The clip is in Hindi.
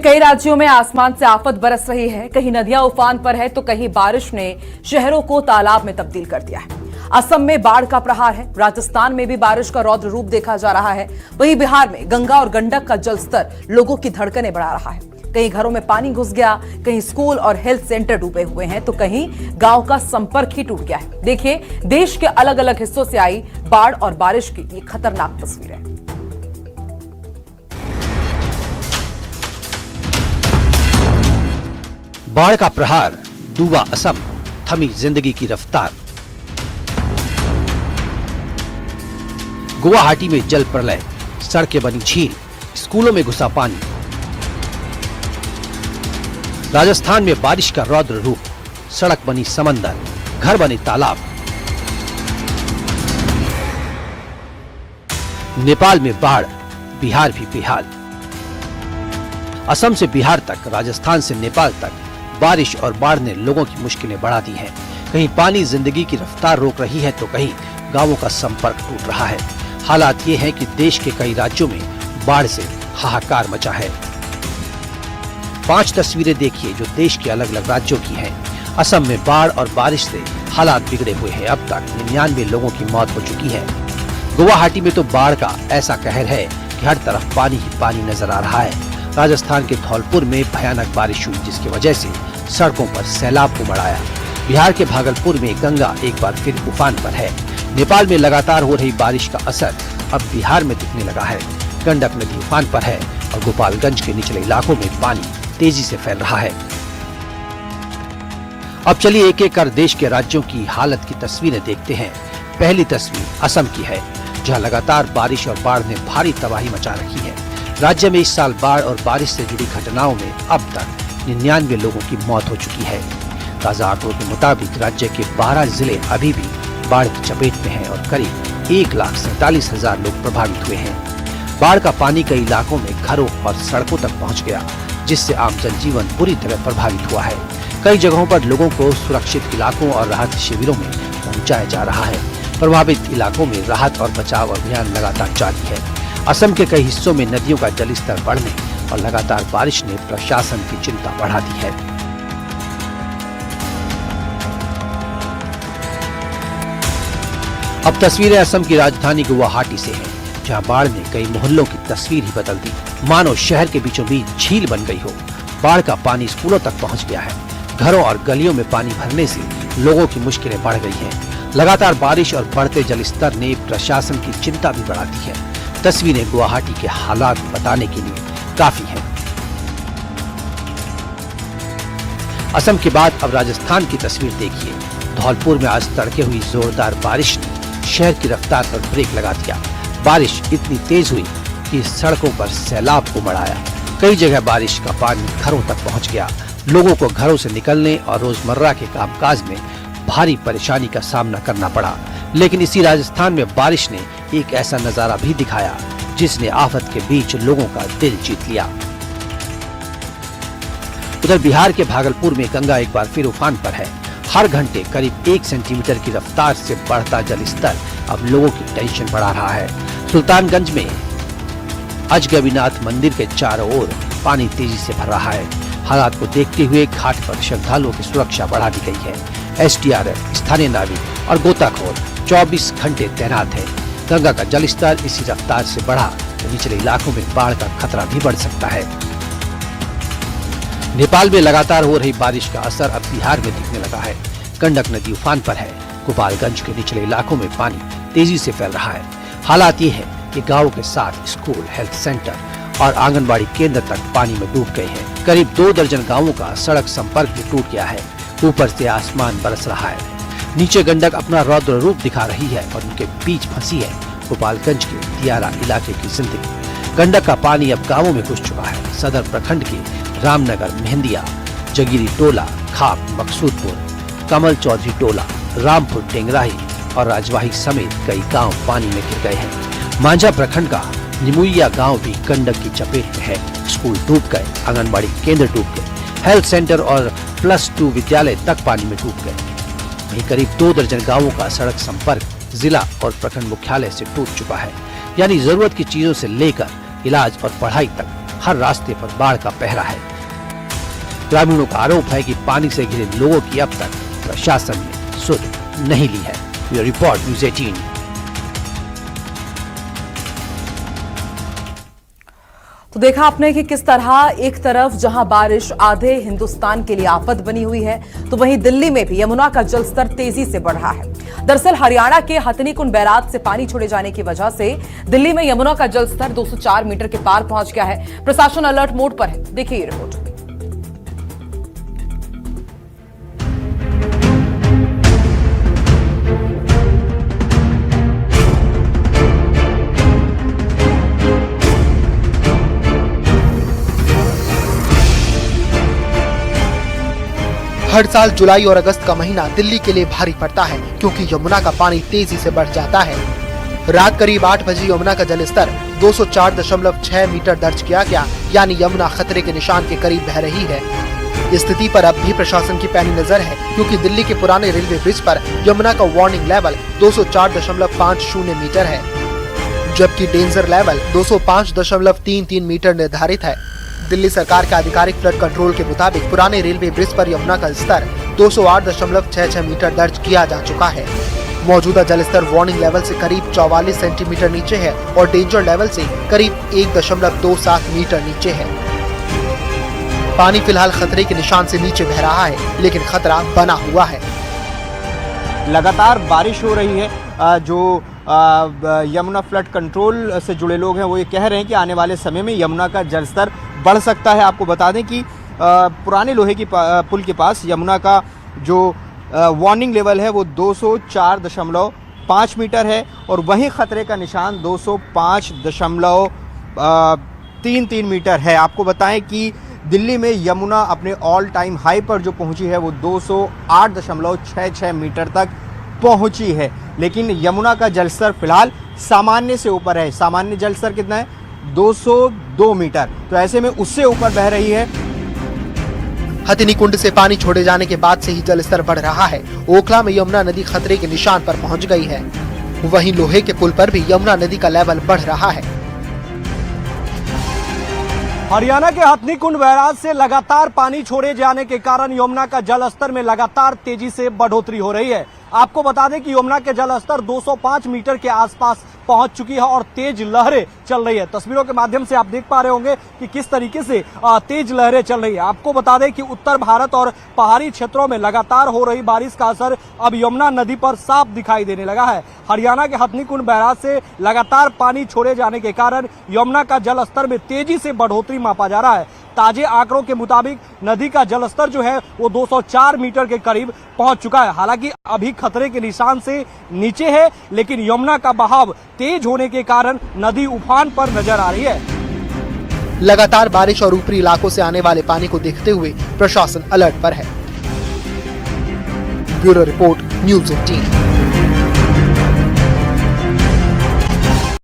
कई राज्यों में आसमान से आफत बरस रही है। कहीं नदियां उफान पर है तो कहीं बारिश ने शहरों को तालाब में तब्दील कर दिया है। असम में बाढ़ का प्रहार है। राजस्थान में भी बारिश का रौद्र रूप देखा जा रहा है। वहीं बिहार में गंगा और गंडक का जलस्तर लोगों की धड़कनें बढ़ा रहा है। कहीं घरों में पानी घुस गया, कहीं स्कूल और हेल्थ सेंटर डूबे हुए हैं तो कहीं गांव का संपर्क ही टूट गया है। देखिए देश के अलग अलग हिस्सों से आई बाढ़ और बारिश की ये खतरनाक तस्वीरें। बाढ़ का प्रहार, डूबा असम, थमी जिंदगी की रफ्तार। गुवाहाटी में जल प्रलय, सड़कें बनी झील, स्कूलों में घुसा पानी। राजस्थान में बारिश का रौद्र रूप, सड़क बनी समंदर, घर बने तालाब। नेपाल में बाढ़, बिहार भी बेहाल। असम से बिहार तक, राजस्थान से नेपाल तक बारिश और बाढ़ ने लोगों की मुश्किलें बढ़ा दी हैं। कहीं पानी जिंदगी की रफ्तार रोक रही है तो कहीं गांवों का संपर्क टूट रहा है। हालात ये हैं कि देश के कई राज्यों में बाढ़ से हाहाकार मचा है। 5 तस्वीरें देखिए जो देश के अलग अलग राज्यों की हैं। असम में बाढ़ और बारिश से हालात बिगड़े हुए हैं। अब तक 99 लोगों की मौत हो चुकी है। गुवाहाटी में तो बाढ़ का ऐसा कहर है कि हर तरफ पानी ही पानी नजर आ रहा है। राजस्थान के धौलपुर में भयानक बारिश हुई जिसकी वजह से सड़कों पर सैलाब उमड़ आया। बिहार के भागलपुर में गंगा एक बार फिर उफान पर है। नेपाल में लगातार हो रही बारिश का असर अब बिहार में दिखने लगा है। गंडक नदी उफान पर है और गोपालगंज के निचले इलाकों में पानी तेजी से फैल रहा है। अब चलिए एक एक कर देश के राज्यों की हालत की तस्वीरें देखते हैं। पहली तस्वीर असम की है, जहां लगातार बारिश और बाढ़ ने भारी तबाही मचा रखी है। राज्य में इस साल बाढ़ और बारिश से जुड़ी घटनाओं में अब तक 99 लोगों की मौत हो चुकी है। ताजा आंकड़ों के मुताबिक राज्य के 12 जिले अभी भी बाढ़ की चपेट में हैं और करीब 1,47,000 लोग प्रभावित हुए हैं। बाढ़ का पानी कई इलाकों में घरों और सड़कों तक पहुंच गया, जिससे आम जनजीवन बुरी तरह प्रभावित हुआ है। कई जगहों पर लोगों को सुरक्षित इलाकों और राहत शिविरों में पहुंचाया जा रहा है। प्रभावित इलाकों में राहत और बचाव अभियान लगातार जारी है। असम के कई हिस्सों में नदियों का जलस्तर बढ़ने और लगातार बारिश ने प्रशासन की चिंता बढ़ा दी है। अब तस्वीरें असम की राजधानी गुवाहाटी से हैं, जहां बाढ़ ने कई मोहल्लों की तस्वीर ही बदल दी। मानो शहर के बीचों बीच झील बन गई हो। बाढ़ का पानी स्कूलों तक पहुंच गया है। घरों और गलियों में पानी भरने से लोगों की मुश्किलें बढ़ गई हैं। लगातार बारिश और बढ़ते जलस्तर ने प्रशासन की चिंता भी बढ़ा दी है। तस्वीरें गुवाहाटी के हालात बताने के लिए काफी हैं। असम के बाद अब राजस्थान की तस्वीर देखिए। धौलपुर में आज तड़के हुई जोरदार बारिश ने शहर की रफ्तार पर ब्रेक लगा दिया। बारिश इतनी तेज हुई कि सड़कों पर सैलाब उमड़ आया। कई जगह बारिश का पानी घरों तक पहुंच गया। लोगों को घरों से निकलने और रोजमर्रा के कामकाज में भारी परेशानी का सामना करना पड़ा। लेकिन इसी राजस्थान में बारिश ने एक ऐसा नजारा भी दिखाया जिसने आफत के बीच लोगों का दिल जीत लिया। उधर बिहार के भागलपुर में गंगा एक बार फिर उफान पर है। हर घंटे करीब 1 सेंटीमीटर की रफ्तार से बढ़ता जलस्तर अब लोगों की टेंशन बढ़ा रहा है। सुल्तानगंज में अजगबीनाथ मंदिर के चारों ओर पानी तेजी से भर रहा है। हालात को देखते हुए घाट पर श्रद्धालुओं की सुरक्षा बढ़ा दी गई है। SDRF, स्थानीय नाविक और गोताखोर 24 घंटे तैनात है। गंगा का जलस्तर इसी रफ्तार से बढ़ा तो निचले इलाकों में बाढ़ का खतरा भी बढ़ सकता है। नेपाल में लगातार हो रही बारिश का असर अब बिहार में दिखने लगा है। गंडक नदी उफान पर है। गोपालगंज के निचले इलाकों में पानी तेजी से फैल रहा है। हालात ये है कि गाँव के साथ स्कूल, हेल्थ सेंटर और आंगनबाड़ी केंद्र तक पानी में डूब गए हैं। करीब 2 दर्जन गाँवों का सड़क संपर्क भी टूट गया है। ऊपर से आसमान बरस रहा है। नीचे गंडक अपना रौद्र रूप दिखा रही है और उनके बीच फंसी है गोपालगंज के दियारा इलाके की जिंदगी। गंडक का पानी अब गांवों में घुस चुका है। सदर प्रखंड के रामनगर, मेहंदिया, जगीरी टोला, खाप, मकसूदपुर, कमल चौधरी टोला, रामपुर, टेंगराही और राजवाही समेत कई गांव पानी में घिर गए हैं। मांझा प्रखंड का निमुइया गांव भी गंडक की चपेट में है। स्कूल डूब गए, आंगनबाड़ी केंद्र डूब गए, हेल्थ सेंटर और +2 विद्यालय तक पानी में डूब गए। वहीं करीब 2 दर्जन गांवों का सड़क संपर्क जिला और प्रखंड मुख्यालय से टूट चुका है। यानी जरूरत की चीजों से लेकर इलाज और पढ़ाई तक हर रास्ते पर बाढ़ का पहरा है। ग्रामीणों का आरोप है कि पानी से घिरे लोगों की अब तक प्रशासन ने सुध नहीं ली है। ये रिपोर्ट न्यूज़ 18। तो देखा आपने कि किस तरह एक तरफ जहां बारिश आधे हिंदुस्तान के लिए आफत बनी हुई है, तो वहीं दिल्ली में भी यमुना का जलस्तर तेजी से बढ़ रहा है। दरअसल हरियाणा के हथनीकुंड बैराज से पानी छोड़े जाने की वजह से दिल्ली में यमुना का जलस्तर 204 मीटर के पार पहुंच गया है। प्रशासन अलर्ट मोड पर है। देखिए ये रिपोर्ट। हर साल जुलाई और अगस्त का महीना दिल्ली के लिए भारी पड़ता है, क्योंकि यमुना का पानी तेजी से बढ़ जाता है। रात करीब 8 बजे यमुना का जलस्तर 204.6 मीटर दर्ज किया गया, यानी यमुना खतरे के निशान के करीब बह रही है। स्थिति पर अब भी प्रशासन की पैनी नजर है, क्योंकि दिल्ली के पुराने रेलवे ब्रिज पर यमुना का वार्निंग लेवल 204.50 मीटर है, जबकि डेंजर लेवल 205.33 मीटर निर्धारित है। दिल्ली सरकार के आधिकारिक फ्लड कंट्रोल के मुताबिक पुराने रेलवे ब्रिज पर यमुना का स्तर 208.66 मीटर दर्ज किया जा चुका है। मौजूदा जलस्तर वार्निंग लेवल से करीब 44 सेंटीमीटर नीचे है और डेंजर लेवल से करीब 1.27 मीटर नीचे है। पानी फिलहाल खतरे के निशान से नीचे बह रहा है, लेकिन खतरा बना हुआ है। लगातार बारिश हो रही है। जो यमुना फ्लड कंट्रोल से जुड़े लोग हैं वो ये कह रहे हैं कि आने वाले समय में यमुना का जलस्तर बढ़ सकता है। आपको बता दें कि पुराने लोहे की पुल के पास यमुना का जो वार्निंग लेवल है वो 204.5 मीटर है और वहीं खतरे का निशान 205.33 मीटर है। आपको बताएं कि दिल्ली में यमुना अपने ऑल टाइम हाई पर जो पहुंची है वो 208.66 मीटर तक पहुंची है, लेकिन यमुना का जलस्तर फिलहाल सामान्य से ऊपर है। सामान्य जलस्तर कितना है? 202 मीटर। तो ऐसे में उससे ऊपर बह रही है। हथिनीकुंड से पानी छोड़े जाने के बाद से ही जलस्तर बढ़ रहा है। ओखला में यमुना नदी खतरे के निशान पर पहुंच गई है। वहीं लोहे के पुल पर भी यमुना नदी का लेवल बढ़ रहा है। हरियाणा के हथनीकुंड बैराज से लगातार पानी छोड़े जाने के कारण यमुना का जलस्तर में लगातार तेजी से बढ़ोतरी हो रही है। आपको बता दें कि यमुना के जलस्तर 205 मीटर के आसपास पहुंच चुकी है और तेज लहरें चल रही है। तस्वीरों के माध्यम से आप देख पा रहे होंगे कि किस तरीके से तेज लहरें चल रही है। आपको बता दें कि उत्तर भारत और पहाड़ी क्षेत्रों में लगातार हो रही बारिश का असर अब यमुना नदी पर साफ दिखाई देने लगा है। हरियाणा के हथनीकुंड बैराज से लगातार पानी छोड़े जाने के कारण यमुना का जलस्तर में तेजी से बढ़ोतरी मापा जा रहा है। ताजे आंकड़ों के मुताबिक नदी का जलस्तर जो है वो 204 मीटर के करीब पहुंच चुका है। हालांकि अभी खतरे के निशान से नीचे है, लेकिन यमुना का बहाव तेज होने के कारण नदी उफान पर नजर आ रही है। लगातार बारिश और ऊपरी इलाकों से आने वाले पानी को देखते हुए प्रशासन अलर्ट पर है। Bureau report news 18।